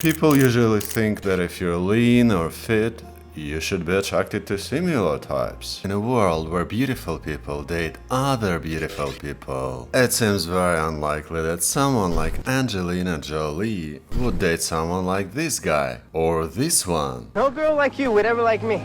People usually think that if you're lean or fit, you should be attracted to similar types. In a world where beautiful people date other beautiful people, it seems very unlikely that someone like Angelina Jolie would date someone like this guy or this one. No girl like you would ever like me.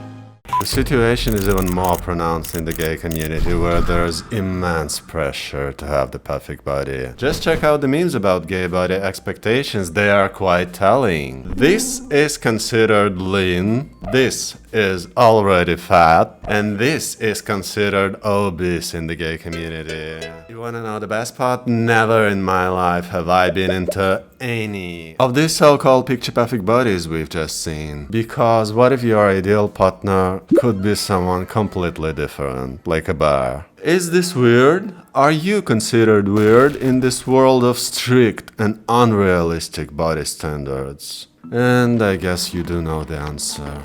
The situation is even more pronounced in the gay community, where there's immense pressure to have the perfect body. Just check out the memes about gay body expectations, they are quite telling. This is considered lean, this is already fat, and this is considered obese in the gay community. You wanna know the best part? Never in my life have I been into any of these so-called picture-perfect bodies we've just seen. Because what if your ideal partner could be someone completely different, like a bear? Is this weird? Are you considered weird in this world of strict and unrealistic body standards? And I guess you do know the answer.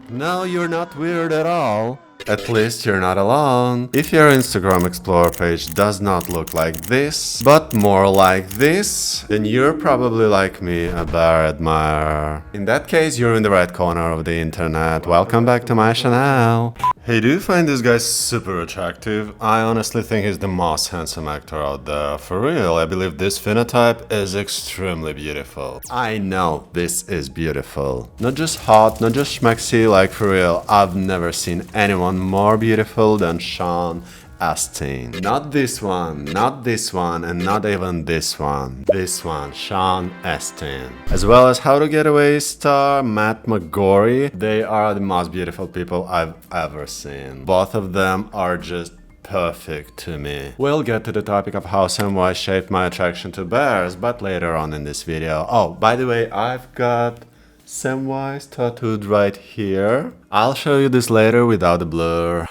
No, you're not weird at all. At least you're not alone. If your Instagram Explorer page does not look like this, but more like this, then you're probably like me, a bear admirer. In that case, you're in the right corner of the internet. Welcome back to my channel. Hey, do you find this guy super attractive? I honestly think he's the most handsome actor out there. For real, I believe this phenotype is extremely beautiful. I know this is beautiful. Not just hot, not just schmexy, like for real, I've never seen anyone more beautiful than Sean Astin. Not this one, not this one, and not even this one. This one, Sean Astin. As well as How to Get Away star Matt McGorry. They are the most beautiful people I've ever seen. Both of them are just perfect to me. We'll get to the topic of how Samwise shaped my attraction to bears, but later on in this video. Oh, by the way, I've got Samwise tattooed right here. I'll show you this later without the blur.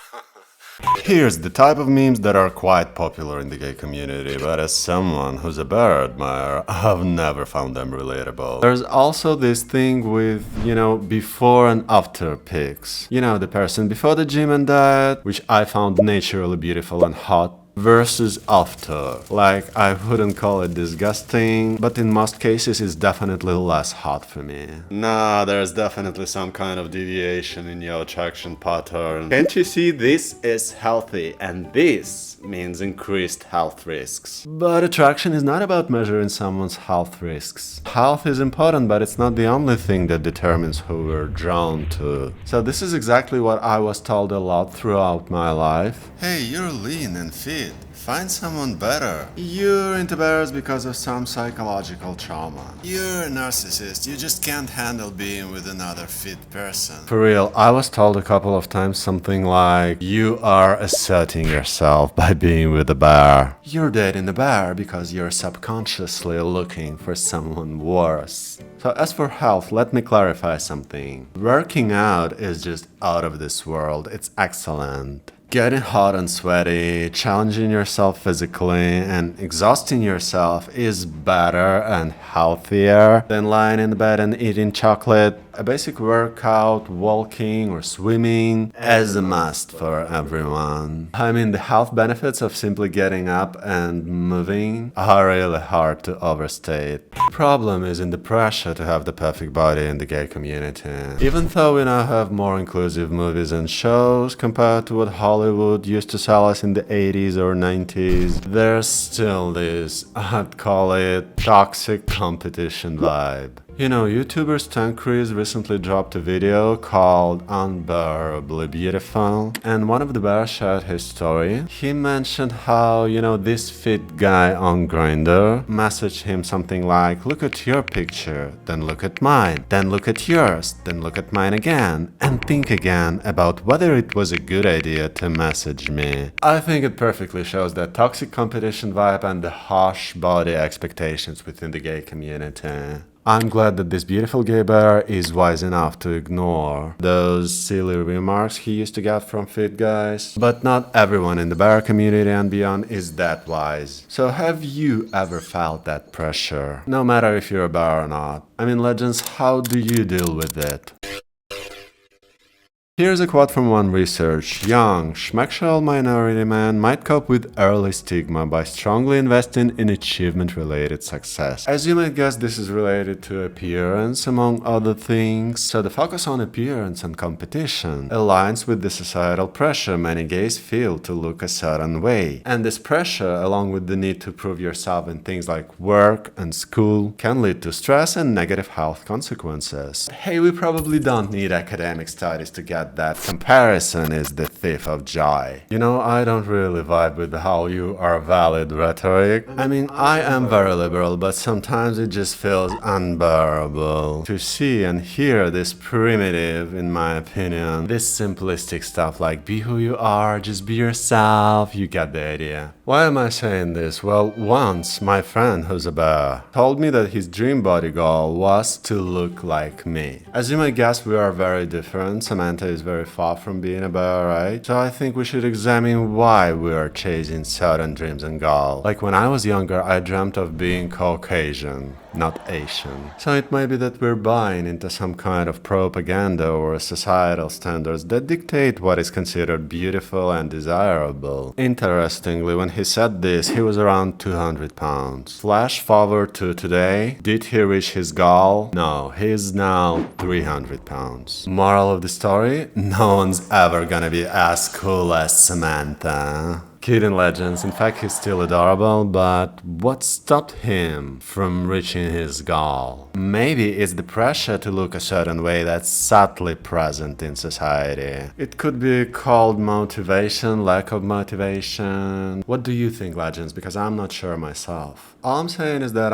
Here's the type of memes that are quite popular in the gay community, but as someone who's a bear admirer, I've never found them relatable. There's also this thing with, before and after pics. The person before the gym and diet, which I found naturally beautiful and hot, versus after. Like, I wouldn't call it disgusting, but in most cases it's definitely less hot for me. Nah, there's definitely some kind of deviation in your attraction pattern. Can't you see, this is healthy and this means increased health risks. But attraction is not about measuring someone's health risks. Health is important, but it's not the only thing that determines who we're drawn to. So this is exactly what I was told a lot throughout my life. Hey, you're lean and fit. Find someone better. You're into bears because of some psychological trauma. You're a narcissist. You just can't handle being with another fit person. For real, I was told a couple of times something like, you are asserting yourself by being with a bear. You're dating a bear because you're subconsciously looking for someone worse. So as for health, let me clarify something. Working out is just out of this world. It's excellent. Getting hot and sweaty, challenging yourself physically, and exhausting yourself is better and healthier than lying in bed and eating chocolate. A basic workout, walking or swimming, is a must for everyone. I mean, the health benefits of simply getting up and moving are really hard to overstate. The problem is in the pressure to have the perfect body in the gay community. Even though we now have more inclusive movies and shows compared to what Hollywood used to sell us in the 80s or 90s, there's still this, I'd call it, toxic competition vibe. YouTuber Stan Chris recently dropped a video called Unbearably Beautiful, and one of the bears shared his story. He mentioned how, this fit guy on Grindr messaged him something like, look at your picture, then look at mine, then look at yours, then look at mine again, and think again about whether it was a good idea to message me. I think it perfectly shows that toxic competition vibe and the harsh body expectations within the gay community. I'm glad that this beautiful gay bear is wise enough to ignore those silly remarks he used to get from fit guys. But not everyone in the bear community and beyond is that wise. So have you ever felt that pressure? No matter if you're a bear or not. I mean, legends, how do you deal with it? Here's a quote from one research. Young, schmexual minority men might cope with early stigma by strongly investing in achievement-related success. As you might guess, this is related to appearance, among other things. So the focus on appearance and competition aligns with the societal pressure many gays feel to look a certain way. And this pressure, along with the need to prove yourself in things like work and school, can lead to stress and negative health consequences. Hey, we probably don't need academic studies to get that comparison is the thief of joy. You know, I don't really vibe with how you are valid rhetoric. I mean, I am very liberal, but sometimes it just feels unbearable to see and hear this primitive, in my opinion, this simplistic stuff like be who you are, just be yourself, you get the idea. Why am I saying this? Well, once my friend who's a bear told me that his dream body goal was to look like me. As you might guess, we are very different. Samantha is very far from being a bear, right? So I think we should examine why we are chasing certain dreams and goals. Like when I was younger, I dreamt of being Caucasian, not Asian. So it might be that we're buying into some kind of propaganda or societal standards that dictate what is considered beautiful and desirable. Interestingly, when he said this, he was around 200 pounds. Flash forward to today, did he reach his goal? No, he's now 300 pounds. Moral of the story? No one's ever gonna be as cool as Samantha. Kid in Legends, in fact he's still adorable, but what stopped him from reaching his goal? Maybe it's the pressure to look a certain way that's subtly present in society. It could be called motivation, lack of motivation. What do you think, Legends? Because I'm not sure myself. All I'm saying is that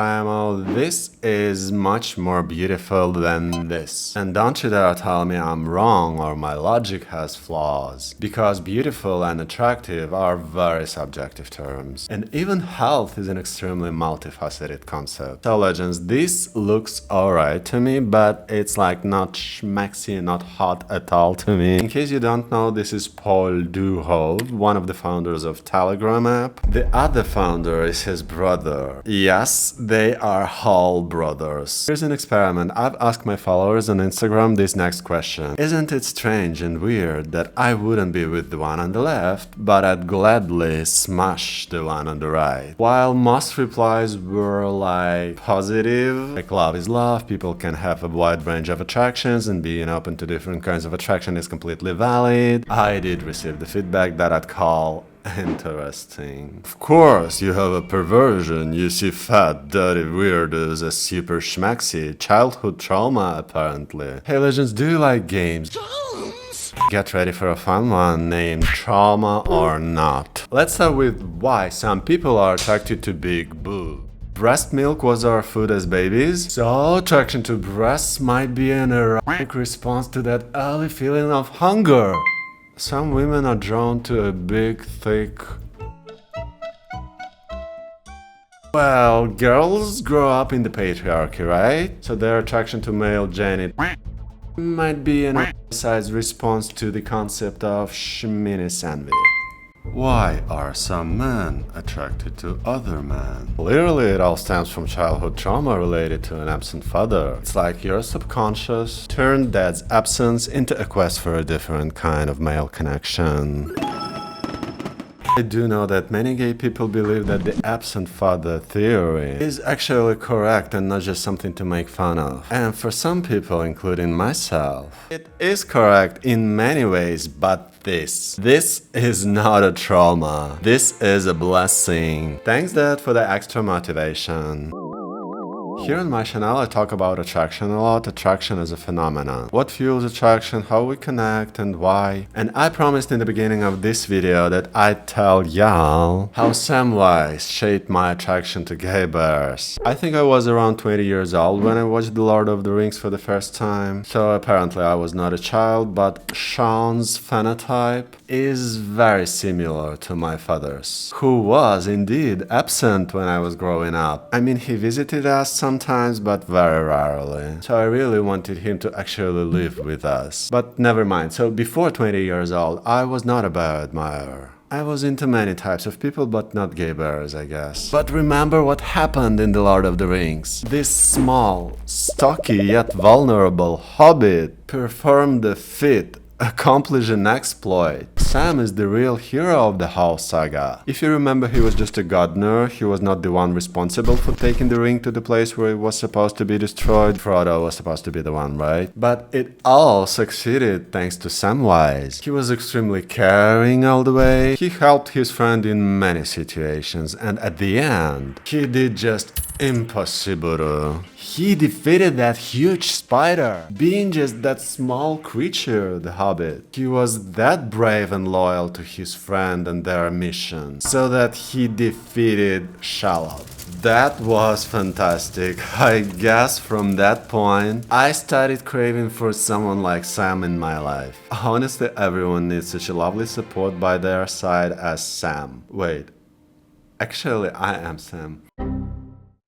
this is much more beautiful than this. And don't you dare tell me I'm wrong or my logic has flaws. Because beautiful and attractive are very subjective terms. And even health is an extremely multifaceted concept. So Legends, this looks alright to me, but it's like not schmexy, not hot at all to me. In case you don't know, this is Paul Duhov, one of the founders of Telegram app. The other founder is his brother. Yes, they are whole brothers. Here's an experiment. I've asked my followers on Instagram this next question. Isn't it strange and weird that I wouldn't be with the one on the left, but I'd gladly smash the one on the right? While most replies were like positive, like love is love, people can have a wide range of attractions and being open to different kinds of attraction is completely valid, I did receive the feedback that I'd call interesting. Of course, you have a perversion. You see fat, dirty weirdos as super schmaxy. Childhood trauma, apparently. Hey, Legends, do you like games? Get ready for a fun one named Trauma or Not. Let's start with why some people are attracted to big boobs. Breast milk was our food as babies, so attraction to breasts might be an erratic response to that early feeling of hunger. Some women are drawn to a big, thick... Well, girls grow up in the patriarchy, right? So their attraction to male genital might be an outsized response to the concept of schminnis envy. Why are some men attracted to other men? Clearly, it all stems from childhood trauma related to an absent father. It's like your subconscious turned dad's absence into a quest for a different kind of male connection. I do know that many gay people believe that the absent father theory is actually correct and not just something to make fun of. And for some people, including myself, it is correct in many ways, but this is not a trauma. This is a blessing. Thanks, Dad, for the extra motivation. Here on my channel, I talk about attraction a lot, attraction as a phenomenon. What fuels attraction, how we connect, and why. And I promised in the beginning of this video that I'd tell y'all how Samwise shaped my attraction to gay bears. I think I was around 20 years old when I watched The Lord of the Rings for the first time. So apparently I was not a child, but Sean's phenotype is very similar to my father's, who was indeed absent when I was growing up. I mean, he visited us sometimes, but very rarely. So I really wanted him to actually live with us. But never mind. So before 20 years old, I was not a bear admirer. I was into many types of people, but not gay bears, I guess. But remember what happened in The Lord of the Rings. This small, stocky, yet vulnerable hobbit performed a feat accomplish an exploit. Sam is the real hero of the whole saga. If you remember, he was just a gardener. He was not the one responsible for taking the ring to the place where it was supposed to be destroyed. Frodo was supposed to be the one, right? But it all succeeded thanks to Samwise. He was extremely caring all the way. He helped his friend in many situations, and at the end, he did just impossible. He defeated that huge spider, being just that small creature, the Hobbit. He was that brave and loyal to his friend and their mission, so that he defeated Celebs. That was fantastic. I guess from that point, I started craving for someone like Sam in my life. Honestly, everyone needs such a lovely support by their side as Sam. Wait, actually, I am Sam.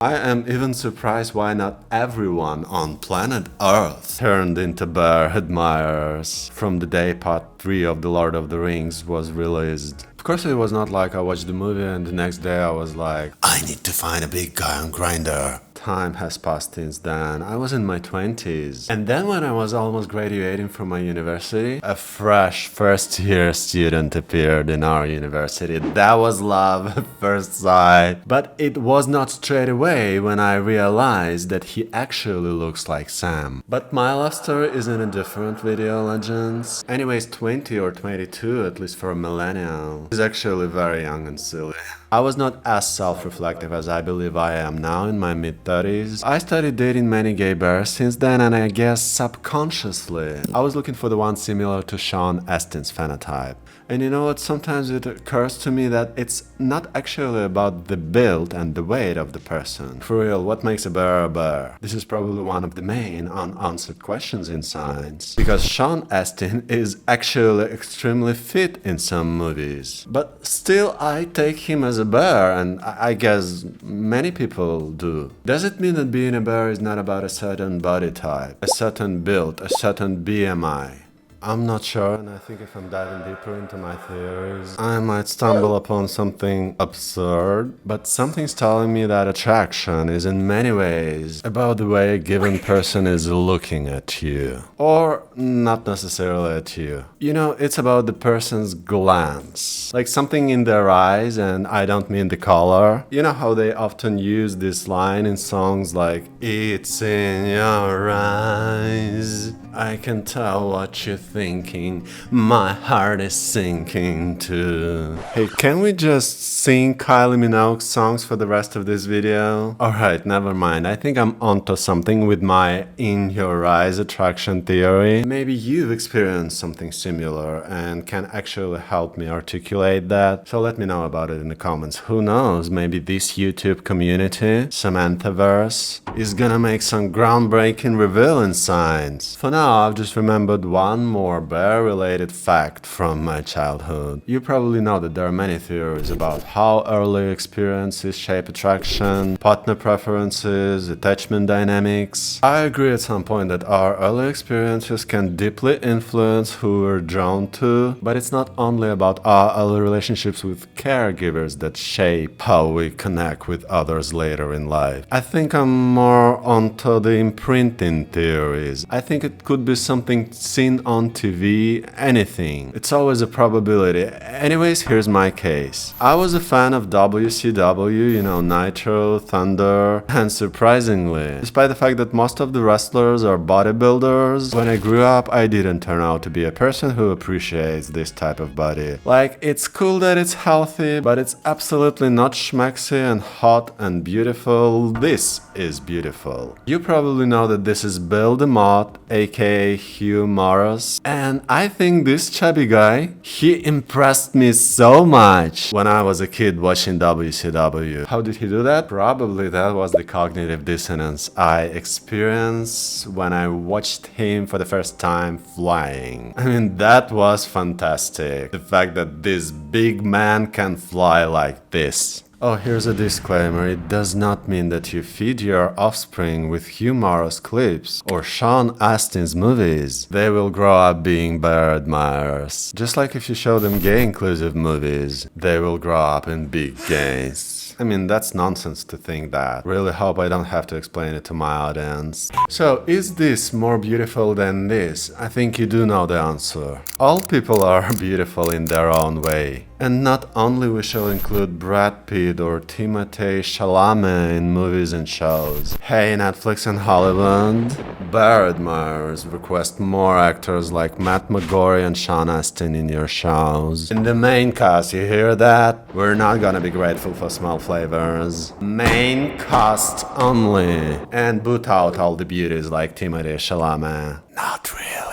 I am even surprised why not everyone on planet Earth turned into bear admirers from the day part 3 of The Lord of the Rings was released. Of course, it was not like I watched the movie and the next day I was like, I need to find a big guy on Grindr. Time has passed since then. I was in my 20s. And then when I was almost graduating from my university, a fresh first-year student appeared in our university. That was love at first sight. But it was not straight away when I realized that he actually looks like Sam. But my love story is in a different video, legends. Anyways, 20 or 22, at least for a millennial, is actually very young and silly. I was not as self-reflective as I believe I am now in my mid-30s. I started dating many gay bears since then, and I guess subconsciously I was looking for the one similar to Sean Astin's phenotype. And you know what, sometimes it occurs to me that it's not actually about the build and the weight of the person. For real, what makes a bear a bear? This is probably one of the main unanswered questions in science. Because Sean Astin is actually extremely fit in some movies. But still, I take him as a bear, and I guess many people do. Does it mean that being a bear is not about a certain body type, a certain build, a certain BMI? I'm not sure, and I think if I'm diving deeper into my theories, I might stumble upon something absurd, but something's telling me that attraction is in many ways about the way a given person is looking at you. Or not necessarily at you. You know, it's about the person's glance. Like something in their eyes, and I don't mean the color. You know how they often use this line in songs like, "It's in your eyes, I can tell what you're thinking, my heart is sinking too." Hey, can we just sing Kylie Minogue songs for the rest of this video? Alright, never mind. I think I'm onto something with my in your eyes attraction theory. Maybe you've experienced something similar and can actually help me articulate that. So let me know about it in the comments. Who knows, maybe this YouTube community, Samanthaverse, is gonna make some groundbreaking reveal in science. For now, I've just remembered one more bear-related fact from my childhood. You probably know that there are many theories about how early experiences shape attraction, partner preferences, attachment dynamics. I agree at some point that our early experiences can deeply influence who we're drawn to, but it's not only about our early relationships with caregivers that shape how we connect with others later in life. I think I'm more onto the imprinting theories. I think it could be something seen on TV, anything. It's always a probability. Anyways, here's my case. I was a fan of WCW, you know, Nitro, Thunder, and surprisingly, despite the fact that most of the wrestlers are bodybuilders, when I grew up, I didn't turn out to be a person who appreciates this type of body. Like, it's cool that it's healthy, but it's absolutely not schmexy and hot and beautiful. This is beautiful. You probably know that this is Bill DeMott, aka Hugh Morris, and I think this chubby guy, he impressed me so much when I was a kid watching WCW. How did he do that? Probably that was the cognitive dissonance I experienced when I watched him for the first time flying. I mean, that was fantastic. The fact that this big man can fly like this. Oh, here's a disclaimer. It does not mean that you feed your offspring with humorous clips or Sean Astin's movies. They will grow up being bear admirers. Just like if you show them gay inclusive movies, they will grow up in big gays. I mean, that's nonsense to think that. Really hope I don't have to explain it to my audience. So, is this more beautiful than this? I think you do know the answer. All people are beautiful in their own way. And not only we shall include Brad Pitt or Timothée Chalamet in movies and shows. Hey, Netflix and Hollywood, bear admirers request more actors like Matt McGorry and Sean Astin in your shows. In the main cast, you hear that? We're not gonna be grateful for small flavors. Main cast only. And boot out all the beauties like Timothée Chalamet. Not really.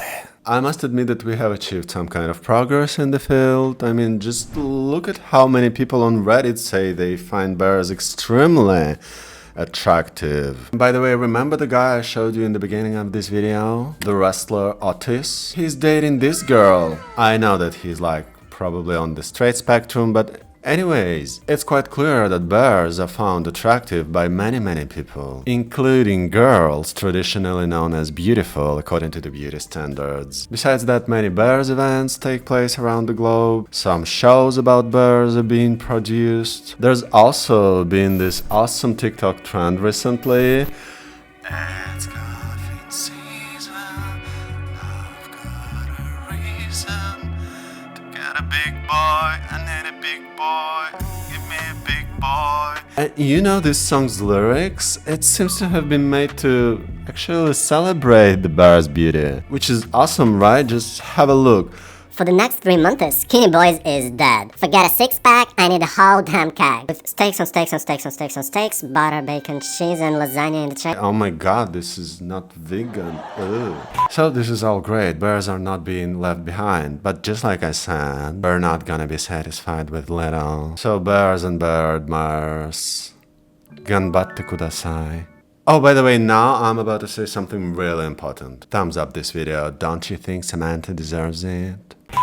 I must admit that we have achieved some kind of progress in the field. I mean, just look at how many people on Reddit say they find bears extremely attractive. By the way, remember the guy I showed you in the beginning of this video? The wrestler Otis? He's dating this girl. I know that he's like probably on the straight spectrum, but anyways, it's quite clear that bears are found attractive by many people, including girls traditionally known as beautiful according to the beauty standards. Besides that, many bears events take place around the globe, some shows about bears are being produced. There's also been this awesome TikTok trend recently. It's cuffing season, I've got a reason to get a big boy, I need a big boy, give me a big boy. And you know this song's lyrics? It seems to have been made to actually celebrate the bear's beauty, which is awesome, right? Just have a look. For the next 3 months, Skinny Boys is dead. Forget a six-pack, I need a whole damn keg. With steaks on steaks on steaks on steaks on steaks, butter, bacon, cheese, and lasagna in the check. Oh my god, this is not vegan. Ugh. So this is all great, bears are not being left behind. But just like I said, we're not gonna be satisfied with little. So bears and bear admirers, ganbatte kudasai. Oh, by the way, now I'm about to say something really important. Thumbs up this video, don't you think Samantha deserves it?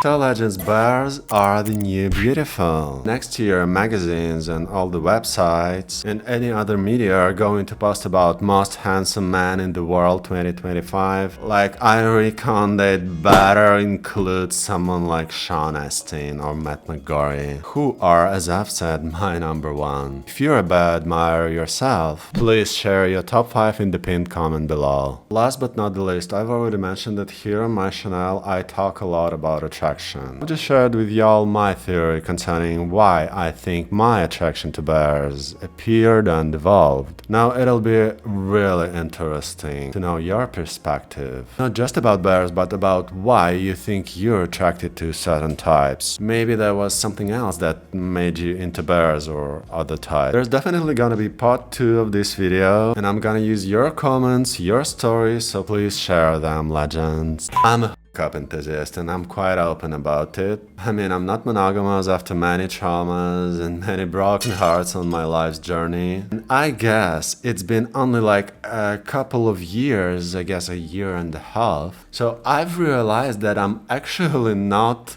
So legends, bears are the new beautiful. Next year, magazines and all the websites and any other media are going to post about most handsome man in the world 2025. Like, I reckon they'd better include someone like Sean Astin or Matt McGorry, who are, as I've said, my number one. If you're a bear admirer yourself, please share your top 5 in the pinned comment below. Last but not the least, I've already mentioned that here on my channel I talk a lot about attraction. I just shared with y'all my theory concerning why I think my attraction to bears appeared and evolved. Now it'll be really interesting to know your perspective. Not just about bears, but about why you think you're attracted to certain types. Maybe there was something else that made you into bears or other types. There's definitely gonna be part 2 of this video, and I'm gonna use your comments, your stories, so please share them, legends. I'm a hookup enthusiast and I'm quite open about it. I mean, I'm not monogamous after many traumas and many broken hearts on my life's journey. And I guess it's been only like a couple of years, I guess a year and a half. So I've realized that I'm actually not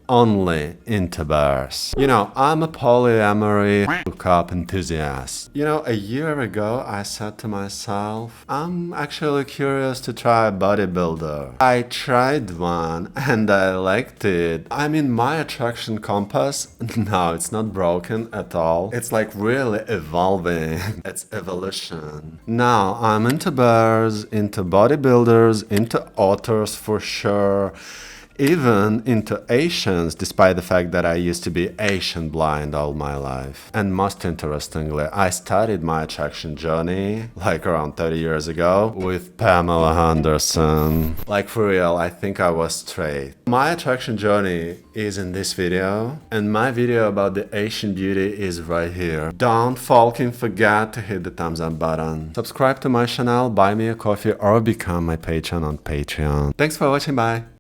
only into bears. You know, I'm a polyamory hookup enthusiast. You know, a year ago I said to myself, I'm actually curious to try a bodybuilder. I tried one and I liked it. I mean, my attraction compass, no, it's not broken at all. It's like really evolving. It's evolution. Now I'm into bears, into bodybuilders, into otters for sure. Even into Asians, despite the fact that I used to be Asian blind all my life. And most interestingly, I started my attraction journey like around 30 years ago with Pamela Anderson. Like for real, I think I was straight. My attraction journey is in this video, and my video about the Asian beauty is right here. Don't fucking forget to hit the thumbs up button. Subscribe to my channel, buy me a coffee, or become my patron on Patreon. Thanks for watching, bye!